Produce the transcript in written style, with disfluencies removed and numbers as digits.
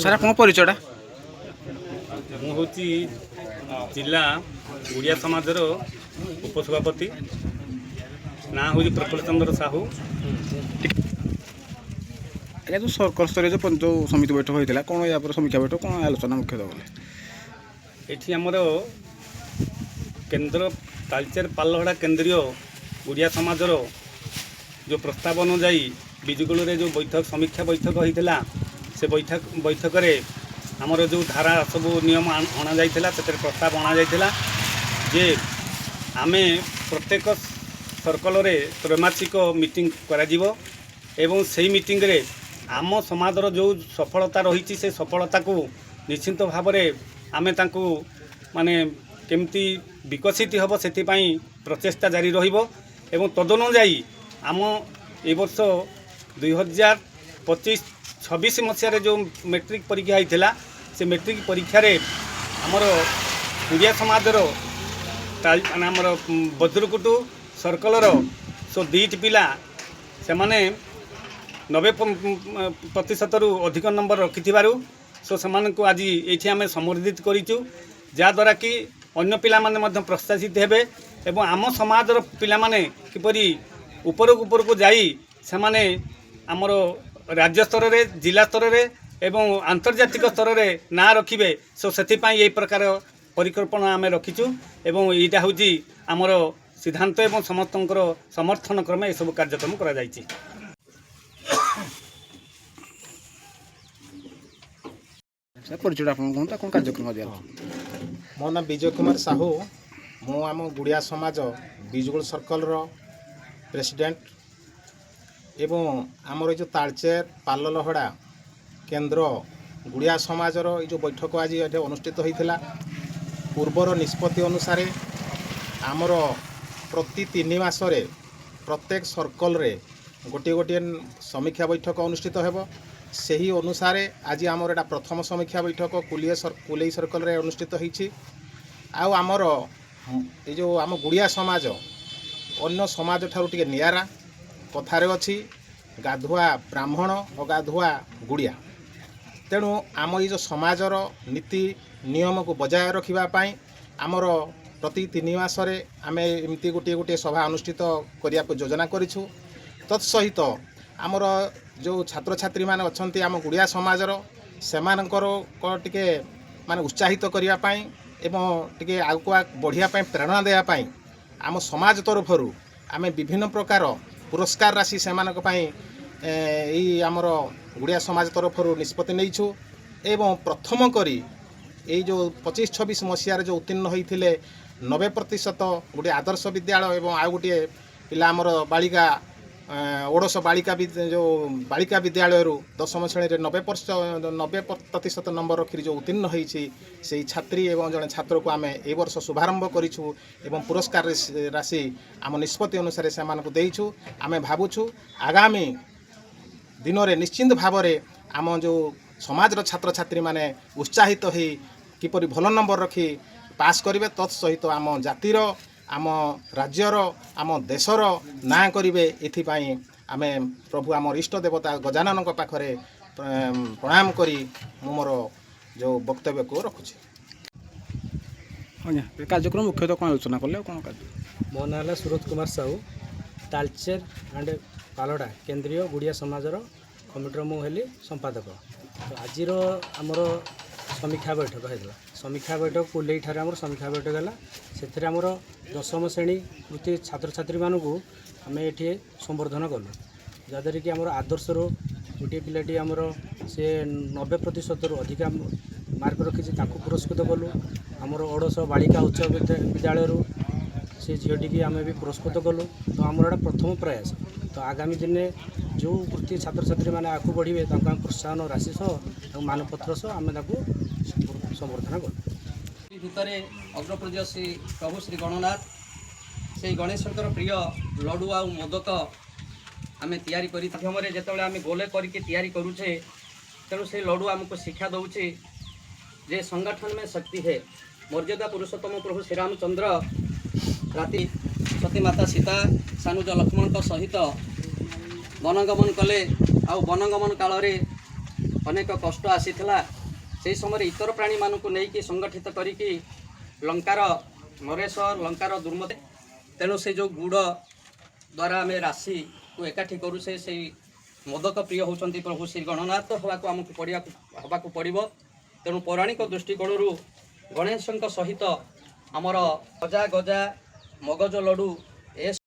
Sir ଆପଣଙ୍କ ପରିଚୟଟା? ମୁଁ ହେଉଛି ଜିଲ୍ଲା ଓଡ଼ିଆ ସମାଜର ଉପସଭାପତି। ନାଁ ହେଉଛି ପ୍ରଫୁଲ୍ଲ ଚନ୍ଦ୍ର ସାହୁ। ଆଜ୍ଞା, ଯେଉଁ ସରକାର ସ୍ତରୀୟ ଯେଉଁ ସମିତି ବୈଠକ ହୋଇଥିଲା, କ'ଣ ୟା ପରେ ସମୀକ୍ଷା ବୈଠକ କ'ଣ ଆଲୋଚନା ମୁଖ୍ୟତଃ କଲେ? ଏଠି ଆମର କେନ୍ଦ୍ର ତାଳଚେର ପାଲହଡ଼ା କେନ୍ଦ୍ରୀୟ ଓଡ଼ିଆ ସମାଜର ଯେଉଁ ପ୍ରସ୍ତାବ ଅନୁଯାୟୀ ବିଜୁଗୁଳରେ ଯେଉଁ ସମୀକ୍ଷା ବୈଠକ ହୋଇଥିଲା, ସେ ବୈଠକରେ ଆମର ଯେଉଁ ଧାରା ସବୁ ନିୟମ ଅଣାଯାଇଥିଲା, ସେଥିରେ ପ୍ରସ୍ତାବ ଅଣାଯାଇଥିଲା ଯେ ଆମେ ପ୍ରତ୍ୟେକ ସର୍କଲରେ ତ୍ରୈମାସିକ ମିଟିଂ କରାଯିବ ଏବଂ ସେହି ମିଟିଂରେ ଆମ ସମାଜର ଯେଉଁ ସଫଳତା ରହିଛି ସେ ସଫଳତାକୁ ନିଶ୍ଚିନ୍ତ ଭାବରେ ଆମେ ତାଙ୍କୁ ମାନେ କେମିତି ବିକଶିତ ହେବ ସେଥିପାଇଁ ପ୍ରଚେଷ୍ଟା ଜାରି ରହିବ ଏବଂ ତଦନୁଯାୟୀ ଆମ ଏ ବର୍ଷ 2025-26 ମସିହାରେ ଯେଉଁ ମେଟ୍ରିକ୍ ପରୀକ୍ଷା ହୋଇଥିଲା, ସେ ମେଟ୍ରିକ୍ ପରୀକ୍ଷାରେ ଆମର ଓଡ଼ିଆ ସମାଜର ଆମର ବଜ୍ରକୁଟୁ ସର୍କଲର 2ଟି ପିଲା ସେମାନେ 90%ରୁ ଅଧିକ ନମ୍ବର ରଖିଥିବାରୁ ସେମାନଙ୍କୁ ଆଜି ଏଇଠି ଆମେ ସମ୍ବର୍ଦ୍ଧିତ କରିଛୁ, ଯାହାଦ୍ୱାରା କି ଅନ୍ୟ ପିଲାମାନେ ମଧ୍ୟ ପ୍ରୋତ୍ସାହିତ ହେବେ ଏବଂ ଆମ ସମାଜର ପିଲାମାନେ କିପରି ଉପରକୁ ଯାଇ ସେମାନେ ଆମର ରାଜ୍ୟ ସ୍ତରରେ, ଜିଲ୍ଲା ସ୍ତରରେ ଏବଂ ଆନ୍ତର୍ଜାତିକ ସ୍ତରରେ ନାଁ ରଖିବେ। ସେଥିପାଇଁ ଏହି ପ୍ରକାର ପରିକଳ୍ପନା ଆମେ ରଖିଛୁ ଏବଂ ଏଇଟା ହେଉଛି ଆମର ସିଦ୍ଧାନ୍ତ ଏବଂ ସମସ୍ତଙ୍କର ସମର୍ଥନ କ୍ରମେ ଏସବୁ କାର୍ଯ୍ୟକ୍ରମ କରାଯାଇଛି। ପରିଚୟଟା ଆପଣ କୁହନ୍ତୁ, କ'ଣ କାର୍ଯ୍ୟକ୍ରମ ଦିଆହେବ? ମୋ ନାଁ ବିଜୟ କୁମାର ସାହୁ। ମୁଁ ଆମ ଗୁଡ଼ିଆ ସମାଜ ବିଜୁଗୁଳ ସର୍କଲର ପ୍ରେସିଡେଣ୍ଟ ଏବଂ ଆମର ଏ ଯେଉଁ ତାଳଚେର ପାଲଲହଡ଼ା କେନ୍ଦ୍ର ଗୁଡ଼ିଆ ସମାଜର ଏ ଯେଉଁ ବୈଠକ ଆଜି ଏଠି ଅନୁଷ୍ଠିତ ହୋଇଥିଲା, ପୂର୍ବର ନିଷ୍ପତ୍ତି ଅନୁସାରେ ଆମର ପ୍ରତି 3 ମାସରେ ପ୍ରତ୍ୟେକ ସର୍କଲରେ ଗୋଟିଏ ସମୀକ୍ଷା ବୈଠକ ଅନୁଷ୍ଠିତ ହେବ। ସେହି ଅନୁସାରେ ଆଜି ଆମର ଏଇଟା ପ୍ରଥମ ସମୀକ୍ଷା ବୈଠକ କୁଲେଇ ସର୍କଲରେ ଅନୁଷ୍ଠିତ ହୋଇଛି। ଆଉ ଆମର ଏ ଯେଉଁ ଆମ ଗୁଡ଼ିଆ ସମାଜ ଅନ୍ୟ ସମାଜ ଠାରୁ ଟିକେ ନିଆରା। କଥାରେ ଅଛି ଗାଧୁଆ ବ୍ରାହ୍ମଣ ଅଗାଧୁଆ ଗୁଡ଼ିଆ। ତେଣୁ ଆମ ଏଇ ଯେଉଁ ସମାଜର ନୀତି ନିୟମକୁ ବଜାୟ ରଖିବା ପାଇଁ ଆମର ପ୍ରତି 3 ମାସରେ ଆମେ ଏମିତି ଗୋଟିଏ ସଭା ଅନୁଷ୍ଠିତ କରିବାକୁ ଯୋଜନା କରିଛୁ। ତତ୍ସହିତ ଆମର ଯେଉଁ ଛାତ୍ରଛାତ୍ରୀମାନେ ଅଛନ୍ତି ଆମ ଗୁଡ଼ିଆ ସମାଜର, ସେମାନଙ୍କର ଟିକେ ମାନେ ଉତ୍ସାହିତ କରିବା ପାଇଁ ଏବଂ ଟିକେ ଆଗକୁ ବଢ଼ିବା ପାଇଁ ପ୍ରେରଣା ଦେବା ପାଇଁ ଆମ ସମାଜ ତରଫରୁ ଆମେ ବିଭିନ୍ନ ପ୍ରକାର ପୁରସ୍କାର ରାଶି ସେମାନଙ୍କ ପାଇଁ ଏଇ ଆମର ଗୁଡ଼ିଆ ସମାଜ ତରଫରୁ ନିଷ୍ପତ୍ତି ନେଇଛୁ। ଏବଂ ପ୍ରଥମ କରି ଏଇ ଯେଉଁ 25-26 ମସିହାରେ ଯେଉଁ ଉତ୍ତୀର୍ଣ୍ଣ ହୋଇଥିଲେ 90% ଗୋଟିଏ ଆଦର୍ଶ ବିଦ୍ୟାଳୟ ଏବଂ ଆଉ ଗୋଟିଏ ପିଲା ଆମର ବାଳିକା ଓଡ଼ଶ ବାଳିକା ବିଦ୍ୟାଳୟରୁ 10ମ ଶ୍ରେଣୀରେ 90% ନମ୍ବର ରଖି ଯେଉଁ ଉତ୍ତୀର୍ଣ୍ଣ ହୋଇଛି ସେହି ଛାତ୍ରୀ ଏବଂ ଜଣେ ଛାତ୍ରକୁ ଆମେ ଏ ବର୍ଷ ଶୁଭାରମ୍ଭ କରିଛୁ ଏବଂ ପୁରସ୍କାର ରାଶି ଆମ ନିଷ୍ପତ୍ତି ଅନୁସାରେ ସେମାନଙ୍କୁ ଦେଇଛୁ। ଆମେ ଭାବୁଛୁ ଆଗାମୀ ଦିନରେ ନିଶ୍ଚିନ୍ତ ଭାବରେ ଆମ ଯେଉଁ ସମାଜର ଛାତ୍ରଛାତ୍ରୀମାନେ ଉତ୍ସାହିତ ହୋଇ କିପରି ଭଲ ନମ୍ବର ରଖି ପାସ୍ କରିବେ, ତତ୍ ସହିତ ଆମ ଜାତିର, ଆମ ରାଜ୍ୟର, ଆମ ଦେଶର ନାଁ କରିବେ। ଏଥିପାଇଁ ଆମେ ପ୍ରଭୁ ଆମର ଇଷ୍ଟ ଦେବତା ଗଜାନନଙ୍କ ପାଖରେ ପ୍ରଣାମ କରି ମୁଁ ମୋର ଯେଉଁ ବକ୍ତବ୍ୟକୁ ରଖୁଛି। ଆଜ୍ଞା, କାର୍ଯ୍ୟକ୍ରମ ମୁଖ୍ୟତଃ କ'ଣ ଆଲୋଚନା କଲେ ଆଉ କ'ଣ କାର୍ଯ୍ୟ? ମୋ ନାଁ ହେଲା ସୁରଜ କୁମାର ସାହୁ। ତାଳଚେର ଆଣ୍ଡ ପାଲହଡ଼ା କେନ୍ଦ୍ରୀୟ ଗୁଡ଼ିଆ ସମାଜର କମିଟିର ମୁଁ ହେଲି ସମ୍ପାଦକ। ତ ଆଜିର ଆମର ସମୀକ୍ଷା ବୈଠକ ହୋଇଥିଲା। ସମୀକ୍ଷା ବୈଠକ କୁଲେଇଠାରେ ଆମର ସମୀକ୍ଷା ବୈଠକ ହେଲା। ସେଥିରେ ଆମର 10ମ ଶ୍ରେଣୀ କୃତି ଛାତ୍ରଛାତ୍ରୀମାନଙ୍କୁ ଆମେ ଏଠି ସମ୍ବର୍ଦ୍ଧନା କଲୁ, ଯାହାଦ୍ୱାରା କି ଆମର ଆଦର୍ଶରୁ ଗୋଟିଏ ପିଲାଟି ଆମର ସେ 90%ରୁ ଅଧିକା ମାର୍କ ରଖିଛି, ତାକୁ ପୁରସ୍କୃତ କଲୁ। ଆମର ଓଡ଼ଶ ବାଳିକା ଉଚ୍ଚ ବିଦ୍ୟାଳୟରୁ ସେ ଝିଅଟିକି ଆମେ ବି ପୁରସ୍କୃତ କଲୁ। ତ ଆମର ଏଇଟା ପ୍ରଥମ ପ୍ରୟାସ। ତ ଆଗାମୀ ଦିନେ ଯେଉଁ କୃତି ଛାତ୍ରଛାତ୍ରୀମାନେ ଆଗକୁ ବଢ଼ିବେ ତାଙ୍କୁ ଆମେ ପ୍ରୋତ୍ସାହନ ରାଶି ସହ ଏବଂ ମାନପତ୍ର ସହ ଆମେ ତାକୁ ସମ୍ବର୍ଦ୍ଧନା କଲୁ। ଭିତରେ ଅଗ୍ରପୂଜ୍ୟ ଶ୍ରୀ ପ୍ରଭୁ ଶ୍ରୀ ଗଣନାଥ ସେଇ ଗଣେଶଙ୍କର ପ୍ରିୟ ଲଡ଼ୁ ଆଉ ମୋଦକ ଆମେ ତିଆରି କରି ମାଧ୍ୟମରେ ଯେତେବେଳେ ଆମେ ଗୋଲେ କରିକି ତିଆରି କରୁଛେ, ତେଣୁ ସେ ଲଡ଼ୁ ଆମକୁ ଶିକ୍ଷା ଦେଉଛି ଯେ ସଂଗଠନ में शक्ति है। मर्यादा पुरुषोत्तम प्रभु श्री रामचंद्र राति सती माता सीता सानुज लक्ष्मण सहित वनगमन कले। आ वनगमन काल ଅନେକ କଷ୍ଟ ଆସିଥିଲା। ସେହି ସମୟରେ ଇତର ପ୍ରାଣୀମାନଙ୍କୁ ନେଇକି ସଂଗଠିତ କରିକି ଲଙ୍କାର ନରେଶ ଲଙ୍କାର ଦୁର୍ମତି, ତେଣୁ ସେ ଯେଉଁ ଗୁଡ଼ ଦ୍ୱାରା ଆମେ ରାଶିକୁ ଏକାଠି କରୁଛେ, ସେଇ ମଦକ ପ୍ରିୟ ହେଉଛନ୍ତି ପ୍ରଭୁ ଶ୍ରୀ ଗଣନାଥ ହେବାକୁ ପଡ଼ିବ। ତେଣୁ ପୌରାଣିକ ଦୃଷ୍ଟିକୋଣରୁ ଗଣେଶଙ୍କ ସହିତ ଆମର ଗଜା ମଗଜ ଲଡ଼ୁ